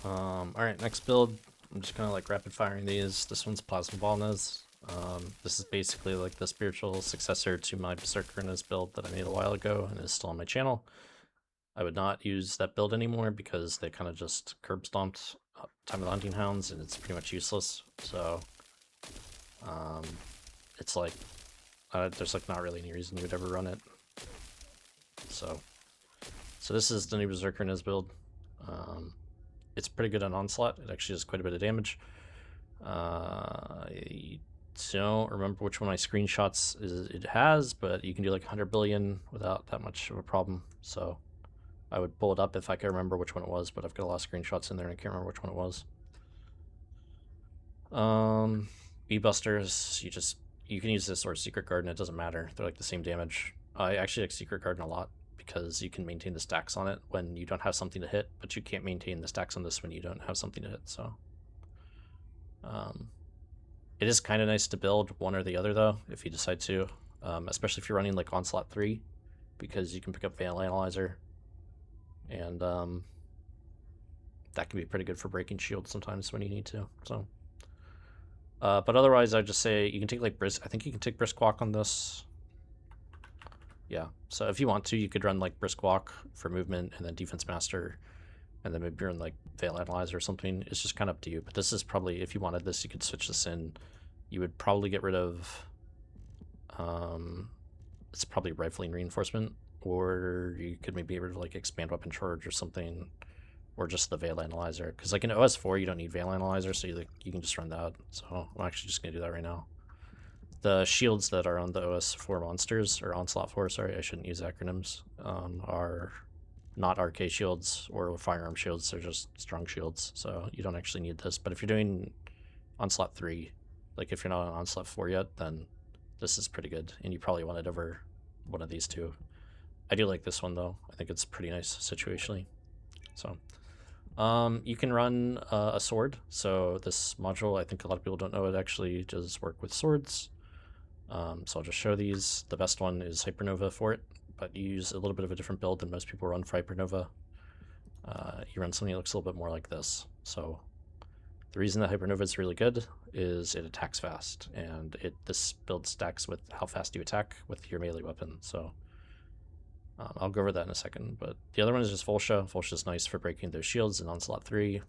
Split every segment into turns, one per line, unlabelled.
Alright, next build. I'm just kind of like rapid firing these. This one's Plasma Ball Ines. This is basically like the spiritual successor to my Berserker Ines build that I made a while ago and is still on my channel. I would not use that build anymore because they kind of just curb stomped Time of the Hunting Hounds and it's pretty much useless. So, it's like, there's like not really any reason you would ever run it. So this is the new Berserker Ines build. It's pretty good on Onslaught. It actually does quite a bit of damage. I don't remember which one of my screenshots it has, but you can do like 100 billion without that much of a problem. So I would pull it up if I could remember which one it was, but I've got a lot of screenshots in there and I can't remember which one it was. B-Busters, you can use this or Secret Garden, it doesn't matter. They're like the same damage. I actually like Secret Garden a lot because you can maintain the stacks on it when you don't have something to hit, but you can't maintain the stacks on this when you don't have something to hit, so. It is kind of nice to build one or the other though, if you decide to, especially if you're running like Onslaught 3, because you can pick up Veil Analyzer, and that can be pretty good for breaking shields sometimes when you need to, so. But otherwise, I'd just say you can take like Brisk. I think you can take Brisk Walk on this. Yeah, so if you want to, you could run like Brisk Walk for movement and then Defense Master, and then maybe run like Veil Analyzer or something. It's just kind of up to you. But this is probably, if you wanted this, you could switch this in. You would probably get rid of, it's probably Rifling Reinforcement, or you could maybe get rid of like Expand Weapon Charge or something, or just the Veil Analyzer. Because like in OS4, you don't need Veil Analyzer, so you can just run that. So I'm actually just going to do that right now. The shields that are on the OS4 monsters, or Onslaught 4, sorry, I shouldn't use acronyms, are not RK shields or firearm shields, they're just strong shields, so you don't actually need this. But if you're doing Onslaught 3, like if you're not on Onslaught 4 yet, then this is pretty good, and you probably want it over one of these two. I do like this one though, I think it's pretty nice situationally. So, you can run a sword, so this module, I think a lot of people don't know it actually does work with swords. So I'll just show these. The best one is Hypernova for it, but you use a little bit of a different build than most people run for Hypernova. You run something that looks a little bit more like this. So the reason that Hypernova is really good is it attacks fast, and this build stacks with how fast you attack with your melee weapon. So I'll go over that in a second, but the other one is just Volsha. Volsha is nice for breaking those shields in Onslaught 3.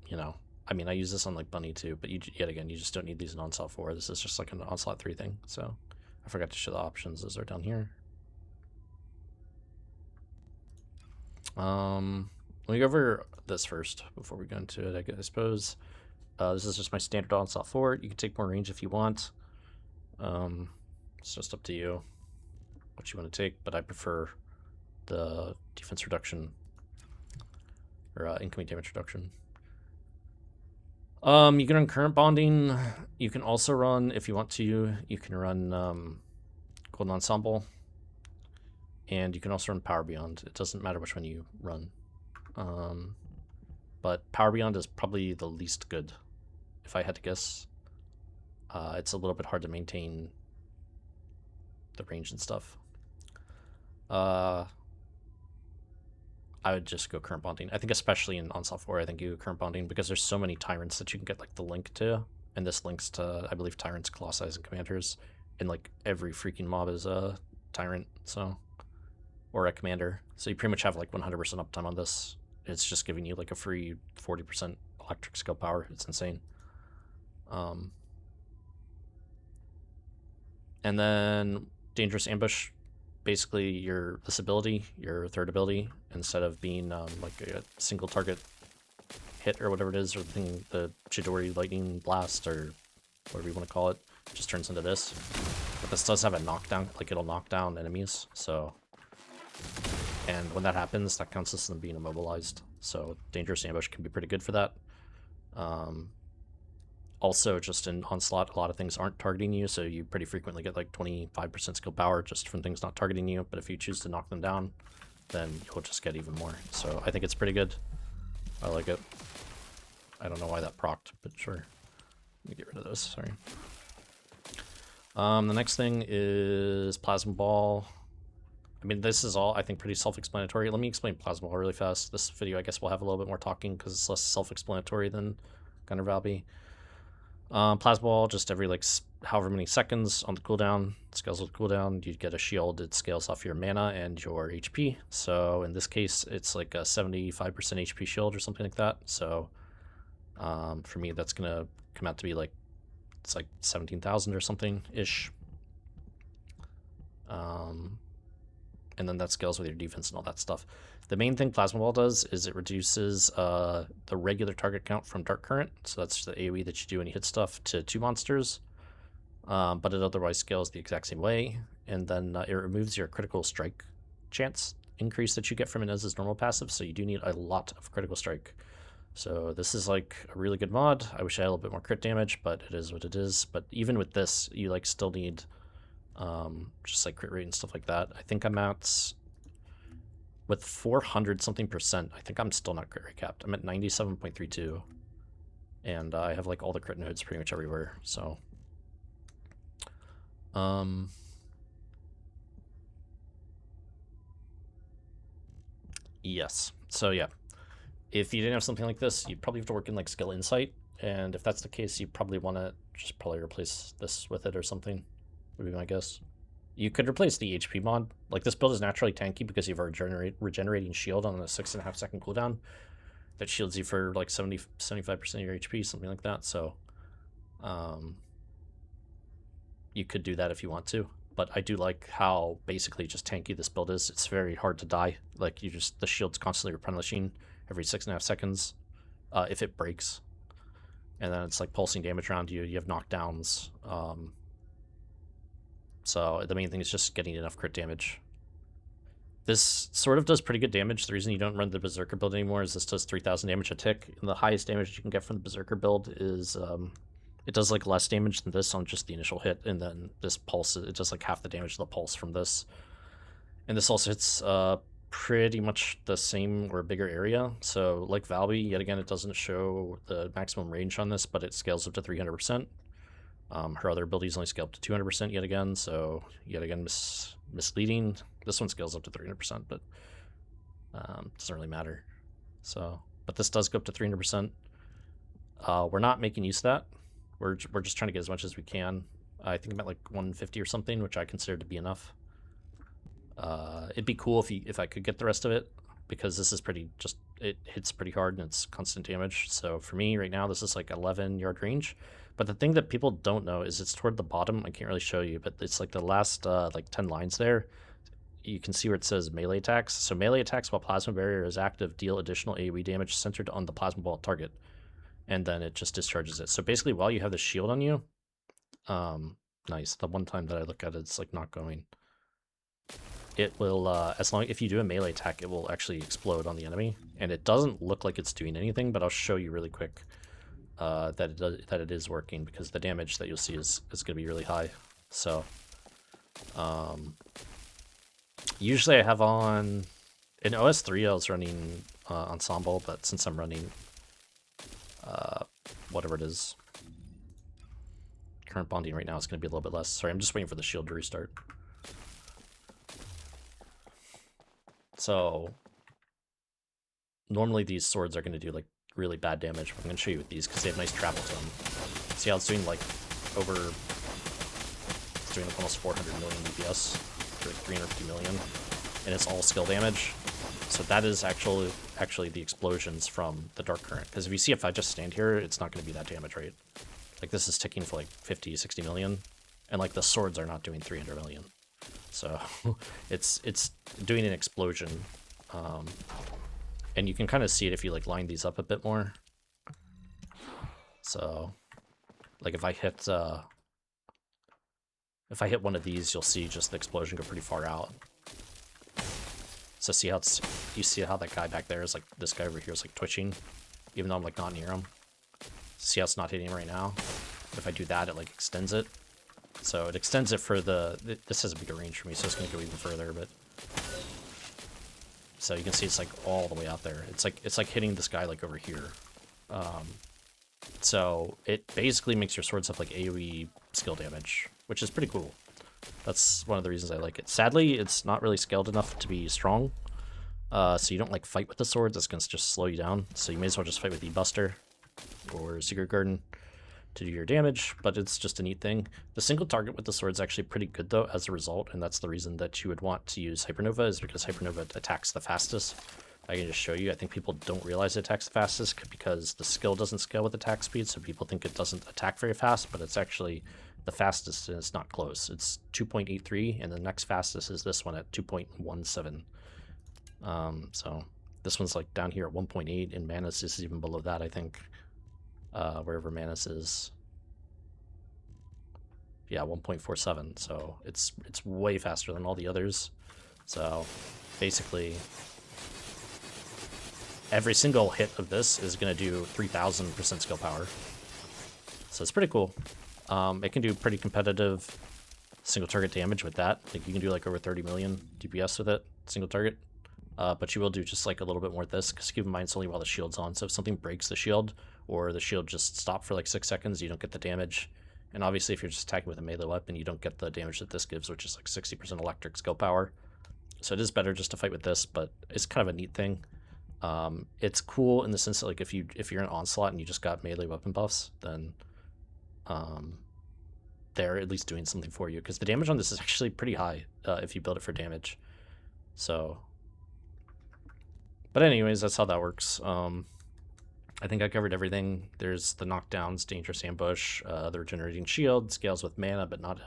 You know, I mean, I use this on like Bunny too, but yet again, you just don't need these in Onslaught 4. This is just like an Onslaught 3 thing. So I forgot to show the options. Those are down here. Let me go over this first before we go into it, I suppose. This is just my standard Onslaught 4. You can take more range if you want. It's just up to you what you want to take, but I prefer the defense reduction, or incoming damage reduction. You can run current bonding. You can also run, if you want to, you can run Golden Ensemble, and you can also run Power Beyond. It doesn't matter which one you run. But Power Beyond is probably the least good, if I had to guess. It's a little bit hard to maintain the range and stuff. I would just go current bonding. I think especially in Onslaught 4, I think you go current bonding because there's so many tyrants that you can get like the link to, and this links to, I believe, tyrants, colossi, and commanders, and like every freaking mob is a tyrant, so, or a commander. So you pretty much have like 100% uptime on this. It's just giving you like a free 40% electric skill power. It's insane. And then Dangerous Ambush, basically this ability, your third ability, instead of being like a single target hit or whatever it is, or the Chidori Lightning Blast or whatever you want to call it, just turns into this. But this does have a knockdown, like it'll knock down enemies, so, and when that happens, that counts as them being immobilized. So Dangerous Ambush can be pretty good for that. Also, just in Onslaught, a lot of things aren't targeting you, so you pretty frequently get like 25% skill power just from things not targeting you, but if you choose to knock them down, then you'll just get even more. So I think it's pretty good. I like it. I don't know why that procced, but sure. Let me get rid of those, sorry. The next thing is Plasma Ball. I mean, this is all, I think, pretty self-explanatory. Let me explain Plasma Ball really fast. This video, I guess, will have a little bit more talking because it's less self-explanatory than Gunner Valby. Plasma Ball, just every, like, however many seconds on the cooldown, scales with cooldown, you get a shield. It scales off your mana and your HP. So in this case, it's like a 75% HP shield or something like that. So for me, that's going to come out to be, like, it's like 17,000 or something-ish. And then that scales with your defense and all that stuff. The main thing Plasma Ball does is it reduces the regular target count from Dark Current, so that's the AoE that you do when you hit stuff, to 2 monsters. But it otherwise scales the exact same way. And then it removes your critical strike chance increase that you get from Inez's normal passive, so you do need a lot of critical strike. So this is like a really good mod. I wish I had a little bit more crit damage, but it is what it is. But even with this, you like still need just like crit rate and stuff like that. I think I'm at, with 400 something %, I think I'm still not crit rate capped. I'm at 97.32, and I have like all the crit nodes pretty much everywhere. So yes, so yeah, if you didn't have something like this, you'd probably have to work in like skill insight, and if that's the case, you probably want to just probably replace this with it or something, would be my guess. You could replace the HP mod. Like, this build is naturally tanky because you have a regenerating shield on a 6.5 second cooldown that shields you for like 75% of your HP, something like that. So you could do that if you want to, but I do like how basically just tanky this build is. It's very hard to die. Like, the shield's constantly replenishing every 6.5 seconds if it breaks, and then it's like pulsing damage around you. You have knockdowns. So the main thing is just getting enough crit damage. This sort of does pretty good damage. The reason you don't run the Berserker build anymore is this does 3,000 damage a tick, and the highest damage you can get from the Berserker build is it does like less damage than this on just the initial hit, and then this pulse, it does like half the damage of the pulse from this. And this also hits pretty much the same or bigger area. So like Valby, yet again, it doesn't show the maximum range on this, but it scales up to 300%. Her other abilities only scale up to 200% yet again, so yet again misleading. This one scales up to 300%, but doesn't really matter. So, but this does go up to 300%. We're not making use of that. We're just trying to get as much as we can. I think I'm at like 150 or something, which I consider to be enough. It'd be cool if I could get the rest of it, because this is it hits pretty hard and it's constant damage. So for me right now, this is like 11-yard range. But the thing that people don't know is it's toward the bottom. I can't really show you, but it's like the last like 10 lines there. You can see where it says melee attacks. So melee attacks while Plasma Barrier is active deal additional AoE damage centered on the Plasma Ball target. And then it just discharges it. So basically, while you have the shield on you, nice. The one time that I look at it, it's like not going. It will, if you do a melee attack, it will actually explode on the enemy. And it doesn't look like it's doing anything, but I'll show you really quick that it is working, because the damage that you'll see is going to be really high. So usually I have on, in OS3 I was running Ensemble, but since I'm running whatever it is, current bonding right now, it's going to be a little bit less. Sorry, I'm just waiting for the shield to restart. So normally these swords are going to do like really bad damage. I'm going to show you with these because they have nice travel to them. See how it's doing like it's doing like almost 400 million DPS, or like 350 million, and it's all skill damage. So that is actually the explosions from the Dark Current. Because if you see, if I just stand here, it's not going to be that damage rate. Like, this is ticking for like 50, 60 million, and like the swords are not doing 300 million. So it's doing an explosion. And you can kind of see it if you like line these up a bit more. So like if I hit one of these, you'll see just the explosion go pretty far out. So see how you see how that guy back there is like, this guy over here is like twitching, even though I'm like not near him. See how it's not hitting him right now? But if I do that, it like extends it. So it extends it for this has a bigger range for me, so it's gonna go even further, but. So you can see it's like all the way out there. It's like hitting this guy like over here. So it basically makes your swords have like AoE skill damage, which is pretty cool. That's one of the reasons I like it. Sadly, it's not really scaled enough to be strong. So you don't like fight with the swords. It's going to just slow you down. So you may as well just fight with the Buster or Secret Garden to do your damage, but it's just a neat thing. The single target with the sword is actually pretty good though as a result, and that's the reason that you would want to use Hypernova, is because Hypernova attacks the fastest. I can just show you. I think people don't realize it attacks the fastest because the skill doesn't scale with attack speed, so people think it doesn't attack very fast, but it's actually the fastest and it's not close. It's 2.83, and the next fastest is this one at 2.17. So this one's like down here at 1.8, and Manus is even below that, I think. Wherever Manus is. Yeah, 1.47. So it's way faster than all the others. So basically, every single hit of this is going to do 3,000% skill power. So it's pretty cool. It can do pretty competitive single target damage with that. Like you can do like over 30 million DPS with it, single target. But you will do just like a little bit more with this, because keep in mind it's only while the shield's on. So if something breaks the shield, or the shield just stopped for like 6 seconds, you don't get the damage. And obviously if you're just attacking with a melee weapon, you don't get the damage that this gives, which is like 60% electric skill power. So it is better just to fight with this, but it's kind of a neat thing. It's cool in the sense that like if you're an onslaught and you just got melee weapon buffs, then they're at least doing something for you, because the damage on this is actually pretty high if you build it for damage. So, but anyways, that's how that works. I think I covered everything. There's the knockdowns, dangerous ambush, the regenerating shield, scales with mana, but not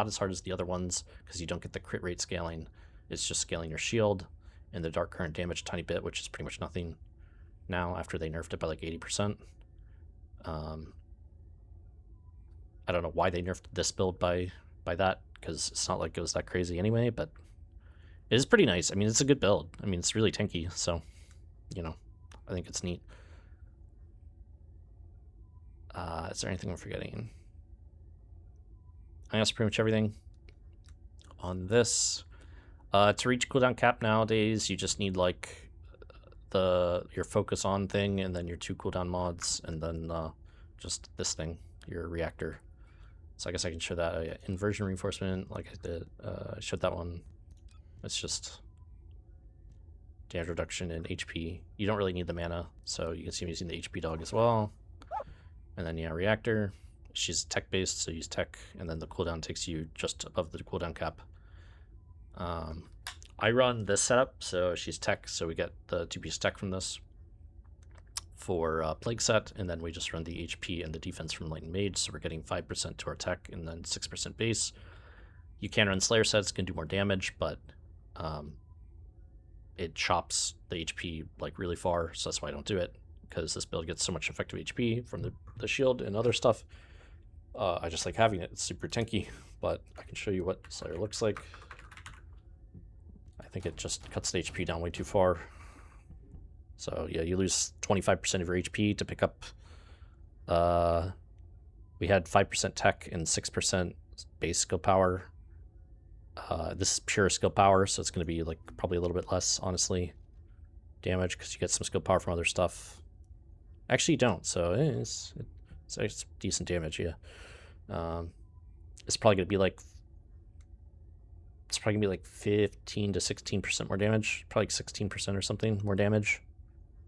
as hard as the other ones, because you don't get the crit rate scaling. It's just scaling your shield, and the dark current damage a tiny bit, which is pretty much nothing now after they nerfed it by like 80%. I don't know why they nerfed this build by that, because it's not like it was that crazy anyway, but it is pretty nice. I mean, it's a good build. I mean, it's really tanky, so, you know, I think it's neat. Is there anything I'm forgetting? I think that's pretty much everything on this. To reach cooldown cap nowadays, you just need like your focus on thing, and then your 2 cooldown mods, and then just this thing, your reactor. So I guess I can show that inversion reinforcement like I did. I showed that one. It's just damage reduction and HP. You don't really need the mana, so you can see me using the HP dog as well. And then yeah, reactor. She's tech based, so use tech, and then the cooldown takes you just above the cooldown cap. I run this setup, so she's tech, so we get the 2-piece tech from this for plague set, and then we just run the HP and the defense from Lightning Mage, so we're getting 5% to our tech and then 6% base. You can run Slayer sets, can do more damage, but it chops the HP like really far, so that's why I don't do it, because this build gets so much effective HP from the shield and other stuff. I just like having it. It's super tanky, but I can show you what Slayer looks like. I think it just cuts the HP down way too far. So yeah, you lose 25% of your HP to pick up. We had 5% tech and 6% base skill power. This is pure skill power, so it's going to be like probably a little bit less, honestly, damage, because you get some skill power from other stuff. Actually, you don't, so it's decent damage, yeah. It's probably going to be like 15 to 16% more damage, probably like 16% or something more damage,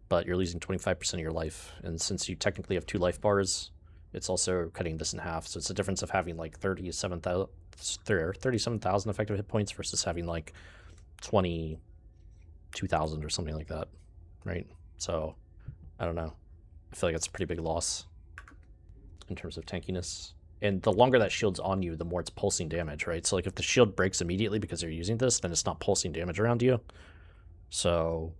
but you're losing 25% of your life, and since you technically have 2 life bars, it's also cutting this in half, so it's a difference of having like 37,000 effective hit points versus having like 22,000 or something like that, right? So I don't know, I feel like it's a pretty big loss in terms of tankiness. And the longer that shield's on you, the more it's pulsing damage, right? So like if the shield breaks immediately because you're using this, then it's not pulsing damage around you. So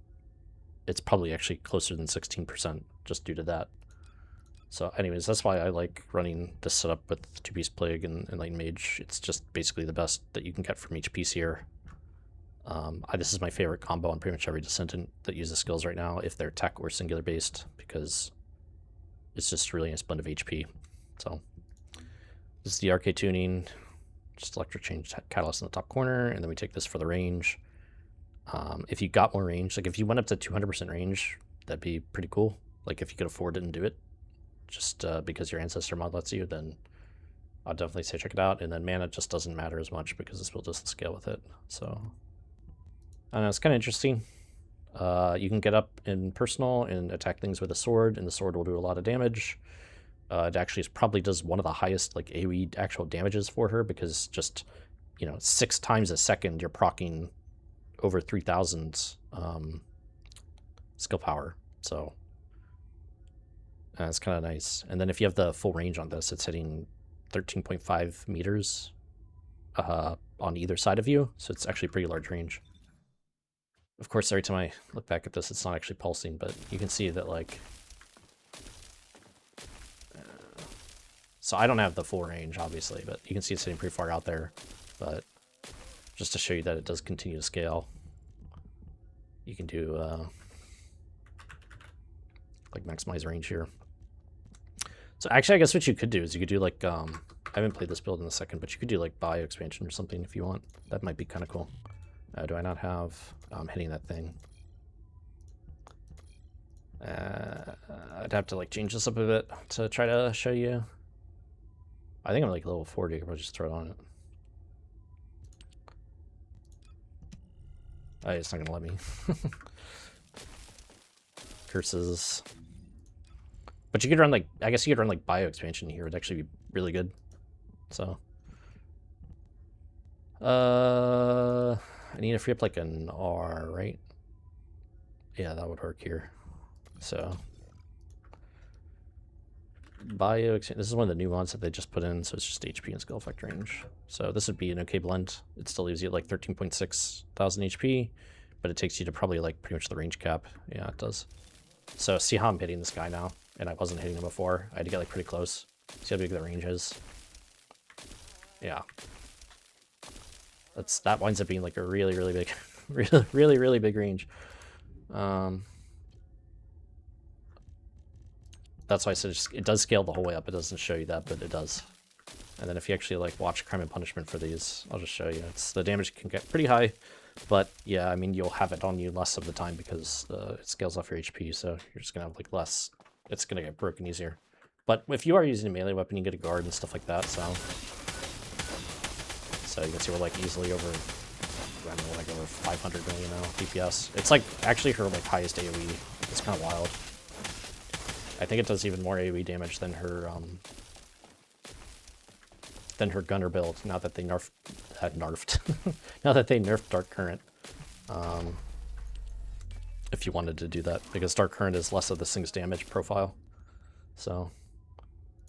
it's probably actually closer than 16% just due to that. So anyways, that's why I like running this setup with 2-piece Plague and Lightning Mage. It's just basically the best that you can get from each piece here. This is my favorite combo on pretty much every Descendant that uses skills right now, if they're tech or singular based, because it's just really a blend of HP. So this is the RK tuning, just electric change catalyst in the top corner, and then we take this for the range. If you got more range, like if you went up to 200% range, that'd be pretty cool. Like if you could afford it and do it, just because your ancestor mod lets you, then I'll definitely say check it out. And then mana just doesn't matter as much because this build doesn't scale with it. So I don't know, it's kind of interesting. You can get up in personal and attack things with a sword, and the sword will do a lot of damage. It actually probably does one of the highest like AoE actual damages for her, because just, you know, 6 times a second you're proccing over 3,000 skill power. So it's kind of nice. And then if you have the full range on this, it's hitting 13.5 meters on either side of you, so it's actually pretty large range. Of course, every time I look back at this, it's not actually pulsing, but you can see that, like, so I don't have the full range, obviously, but you can see it's sitting pretty far out there. But just to show you that it does continue to scale, you can do like maximize range here. So actually, I guess what you could do is you could do like, I haven't played this build in a second, but you could do like bio expansion or something if you want. That might be kind of cool. Do I not have, I'm hitting that thing. I'd have to like change this up a bit to try to show you. I think I'm like level 40, I could probably just throw it on it. It's not gonna let me. Curses. But you could run like, I guess you could run like bio expansion here. It'd actually be really good. So I need to free up like an R, right? Yeah, that would work here. So bio expansion, this is one of the new ones that they just put in, so it's just HP and skill effect range. So this would be an okay blend. It still leaves you at like 13.6 thousand HP, but it takes you to probably like pretty much the range cap. Yeah, it does. So see how I'm hitting this guy now, and I wasn't hitting him before. I had to get like pretty close. See how big the range is? Yeah. That winds up being like a really, really big, really big range. That's why I said it does scale the whole way up. It doesn't show you that, but it does. And then if you actually like watch Crime and Punishment for these, I'll just show you. The damage can get pretty high, but yeah, I mean, you'll have it on you less of the time because it scales off your HP, so you're just gonna have like less. It's gonna get broken easier. But if you are using a melee weapon, you get a guard and stuff like that. So you can see we're like easily over, I don't know, like over 500 million now DPS. It's like actually her like highest AoE. It's kind of wild. I think it does even more AoE damage than her gunner build. Now that they nerfed now that they nerfed Dark Current. If you wanted to do that, because Dark Current is less of this thing's damage profile. So,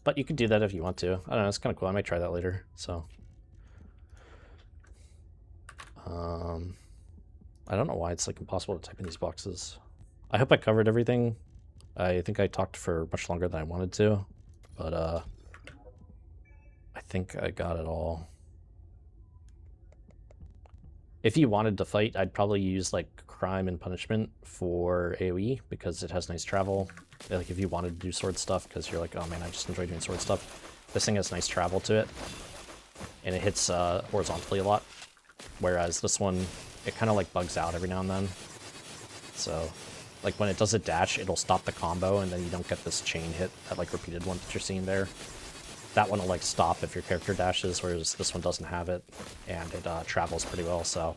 but you could do that if you want to. I don't know. It's kind of cool. I might try that later. So, I don't know why it's like impossible to type in these boxes. I hope I covered everything. I think I talked for much longer than I wanted to, but I think I got it all. If you wanted to fight, I'd probably use like Crime and Punishment for AoE because it has nice travel. Like if you wanted to do sword stuff because you're like, oh man, I just enjoy doing sword stuff. This thing has nice travel to it, and it hits horizontally a lot. Whereas this one, it kind of like bugs out every now and then. So like when it does a dash, it'll stop the combo, and then you don't get this chain hit, that like repeated one that you're seeing there. That one will like stop if your character dashes, whereas this one doesn't have it, and it travels pretty well. So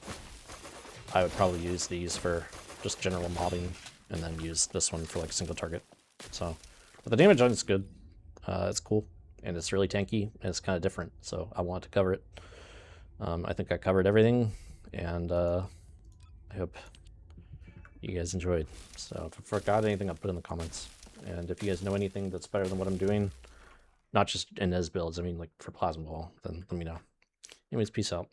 I would probably use these for just general mobbing, and then use this one for like single target. So, but the damage on it's good. It's cool, and it's really tanky, and it's kind of different. So I want to cover it. I think I covered everything, and I hope you guys enjoyed. So if I forgot anything, I'll put it in the comments. And if you guys know anything that's better than what I'm doing, not just Ines builds, I mean like for Plasma Ball, then let me know. Anyways, peace out.